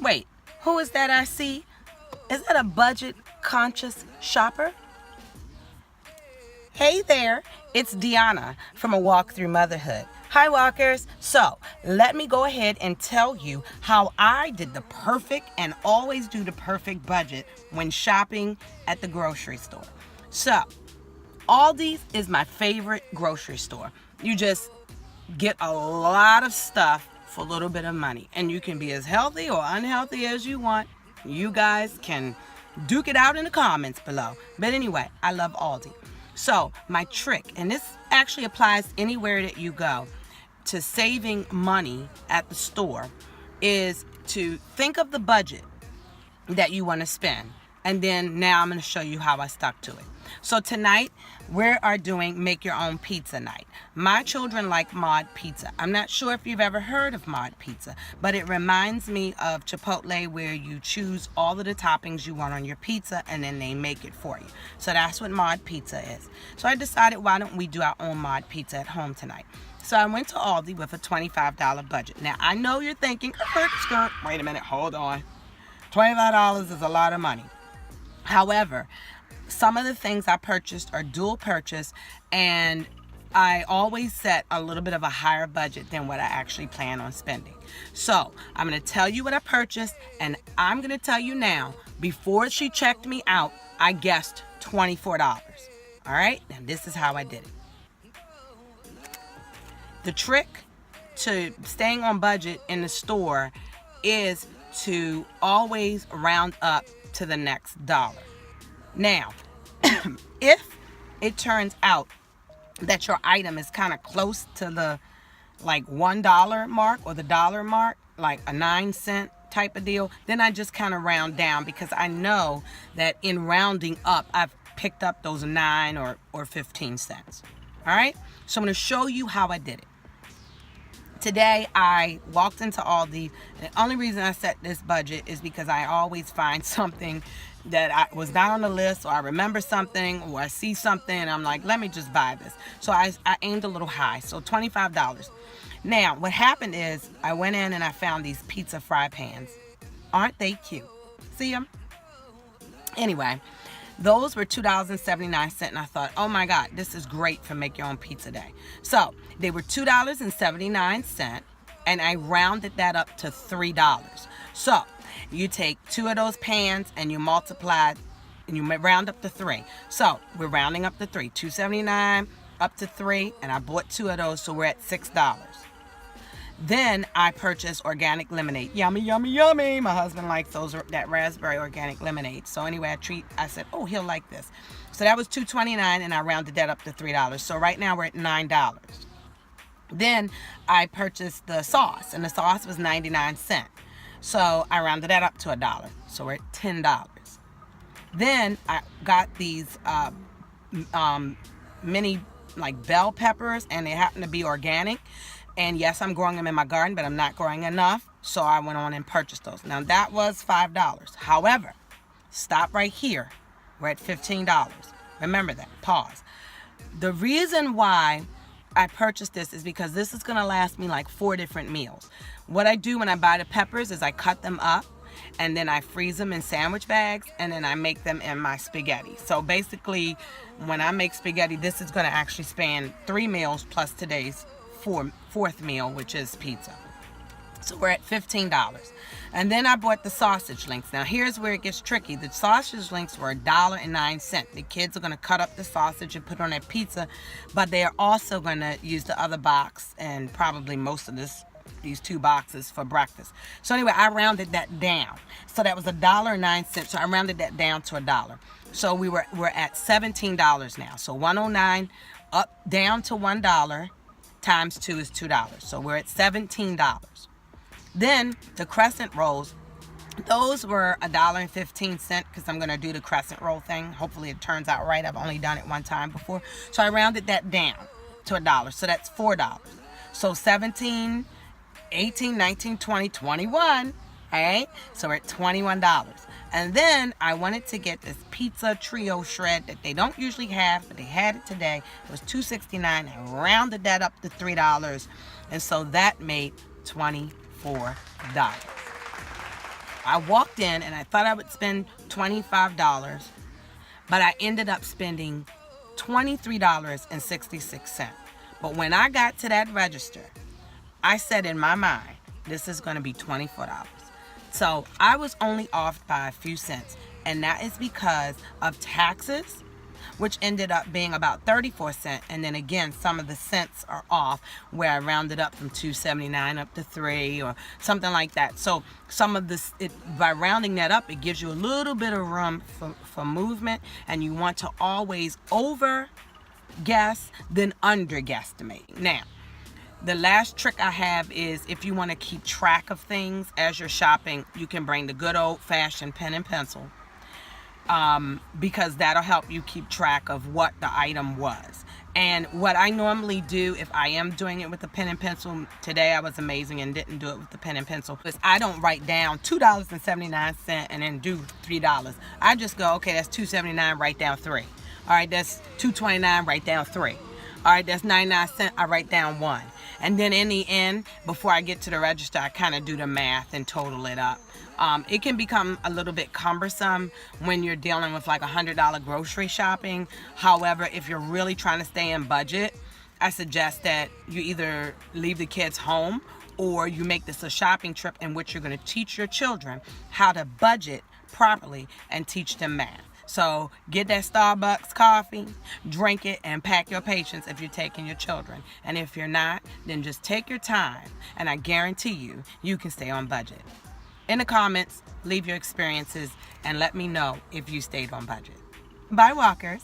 Wait, who is that I see? Is that a budget conscious shopper? Hey there, it's Deanna from A Walk Through Motherhood. Hi walkers. So let me go ahead and tell you how I did the perfect and always do the perfect budget when shopping at the grocery store. So Aldi's is my favorite grocery store. You just get a lot of stuff for a little bit of money, and you can be as healthy or unhealthy as you want. You guys can duke it out in the comments below. But anyway, I love Aldi. So my trick, and this actually applies anywhere that you go, to saving money at the store, is to think of the budget that you want to spend. And then now I'm going to show you how I stuck to it. So tonight we are doing make your own pizza night. My children like Mod Pizza. I'm not sure if you've ever heard of Mod Pizza, but it reminds me of Chipotle, where you choose all of the toppings you want on your pizza and then they make it for you. So that's what Mod Pizza is. So I decided, why don't we do our own Mod Pizza at home tonight? So I went to Aldi with a $25 budget. Now I know you're thinking, wait a minute, hold on. $25 is a lot of money. However, some of the things I purchased are dual purchase, and I always set a little bit of a higher budget than what I actually plan on spending. So I'm going to tell you what I purchased, and I'm going to tell you now, before she checked me out, I guessed $24. All right, now this is how I did it. The trick to staying on budget in the store is to always round up to the next dollar. Now, if it turns out that your item is kind of close to the like $1 mark or the dollar mark, like a 9-cent type of deal, then I just kind of round down, because I know that in rounding up, I've picked up those 9 or 15 cents. All right, so I'm going to show you how I did it. Today I walked into Aldi. The only reason I set this budget is because I always find something that I was not on the list, or I remember something, or I see something and I'm like, let me just buy this. So I aimed a little high, so $25. Now what happened is I went in and I found these pizza fry pans. Aren't they cute? See them? Anyway, those were $2.79, and I thought, oh my God, this is great for Make Your Own Pizza Day. So they were $2.79, and I rounded that up to $3. So you take 2 of those pans and you multiply, and you round up to 3. So we're rounding up to 3, $2.79 up to 3, and I bought 2 of those, so we're at $6. Then I purchased organic lemonade. Yummy, yummy, yummy. My husband likes that raspberry organic lemonade. So anyway, I said, oh, he'll like this. So that was $2.29, and I rounded that up to $3. So right now we're at $9. Then I purchased the sauce, and the sauce was 99 cents. So I rounded that up to $1. So we're at $10. Then I got these mini like bell peppers, and they happen to be organic. And yes, I'm growing them in my garden, but I'm not growing enough. So I went on and purchased those. Now that was $5. However, stop right here. We're at $15. Remember that. Pause. The reason why I purchased this is because this is going to last me like 4 different meals. What I do when I buy the peppers is I cut them up, and then I freeze them in sandwich bags, and then I make them in my spaghetti. So basically, when I make spaghetti, this is going to actually span 3 meals plus today's fourth meal, which is pizza. So we're at $15. And then I bought the sausage links. Now here's where it gets tricky. The sausage links were $1.09. The kids are going to cut up the sausage and put it on their pizza, but they are also going to use the other box and probably most of these 2 boxes for breakfast. So anyway, I rounded that down. So that was $1.09. So I rounded that down to $1. So we're at $17 now. So $1.09 up down to $1 times 2 is $2. So we're at $17. Then the crescent rolls, those were $1.15, because I'm going to do the crescent roll thing. Hopefully it turns out right. I've only done it one time before. So I rounded that down to $1. So that's $4. So 17, 18, 19, 20, 21. All right. So we're at $21. And then I wanted to get this pizza trio shred that they don't usually have, but they had it today. It was $2.69. I rounded that up to $3. And so that made $24. I walked in and I thought I would spend $25, but I ended up spending $23.66. But when I got to that register, I said in my mind, this is going to be $24. So I was only off by a few cents, and that is because of taxes, which ended up being about 34 cents. And then again, some of the cents are off where I rounded up from 2.79 up to 3 or something like that. So some of this, by rounding that up, it gives you a little bit of room for movement, and you want to always over guess than under guesstimate. Now, the last trick I have is if you want to keep track of things as you're shopping, you can bring the good old-fashioned pen and pencil. Because that'll help you keep track of what the item was. And what I normally do if I am doing it with the pen and pencil, today I was amazing and didn't do it with the pen and pencil, is I don't write down $2.79 and then do $3. I just go, okay, that's $2.79, write down 3. All right, that's $2.29, write down 3. All right, that's 99 cents, I write down 1. And then in the end, before I get to the register, I kind of do the math and total it up. It can become a little bit cumbersome when you're dealing with like $100 grocery shopping. However, if you're really trying to stay in budget, I suggest that you either leave the kids home or you make this a shopping trip in which you're going to teach your children how to budget properly and teach them math. So get that Starbucks coffee, drink it, and pack your patience if you're taking your children. And if you're not, then just take your time, and I guarantee you, you can stay on budget. In the comments, leave your experiences and let me know if you stayed on budget. Bye, walkers.